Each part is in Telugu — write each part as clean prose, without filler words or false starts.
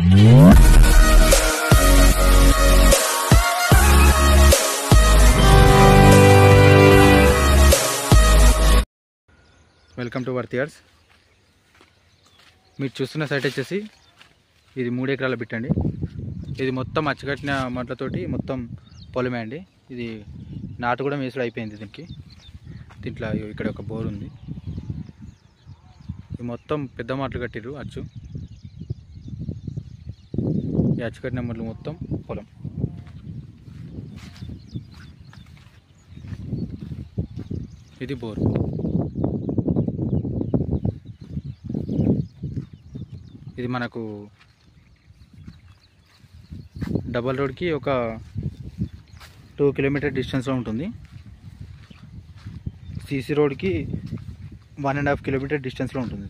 Welcome to worth yards. మీరు చూస్తున్న సైట్ వచ్చేసి ఇది 3 ఎకరాల బిట్ అండి. ఇది మొత్తం అచ్చగట్టిన మట్లతోటి మొత్తం పొలమే అండి. ఇది నాటు కూడా వేసుడు అయిపోయింది. దీంట్లో ఇక్కడ ఒక బోర్ ఉంది. ఇది మొత్తం పెద్ద మాటలు కట్టిర్రు అచ్చు. ఈ అచ్చు కట్టిన మట్లు మొత్తం పొలం. ఇది బోర్. ఇది మనకు డబల్ రోడ్కి ఒక 2 కిలోమీటర్ డిస్టెన్స్లో ఉంటుంది. సీసీ రోడ్కి 1.5 కిలోమీటర్ డిస్టెన్స్లో ఉంటుంది.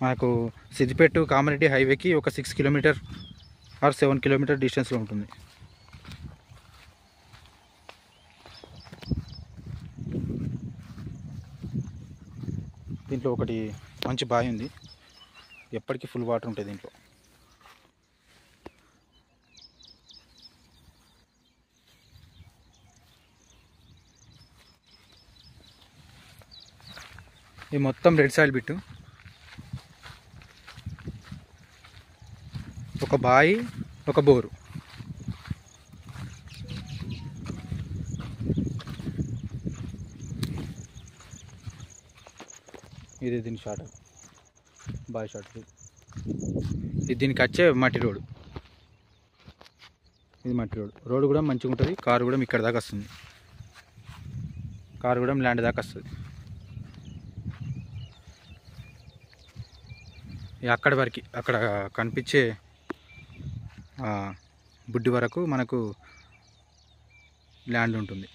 మనకు సిద్దిపేట కామారెడ్డి హైవేకి ఒక 6 కిలోమీటర్ ఆర్ 7 కిలోమీటర్ డిస్టెన్స్లో ఉంటుంది. దీంట్లో ఒకటి మంచి బావి ఉంది. ఎప్పటికీ ఫుల్ వాటర్ ఉంటుంది దీంట్లో. ఇది మొత్తం రెడ్ సాయిల్ బిట్టు. ఒక బావి, ఒక బోరు. ఇది దీని షార్ట్, బాయ్ షార్ట్. ఇది దీనికి వచ్చే మట్టి రోడ్. ఇది మట్టి రోడ్. రోడ్ కూడా మంచిగా ఉంటుంది. కారు కూడా ఇక్కడ దాకా వస్తుంది. కారు కూడా ల్యాండ్ దాకా వస్తుంది. అక్కడి వరకు, అక్కడ కనిపించే బుడ్డి వరకు మనకు ల్యాండ్ ఉంటుంది.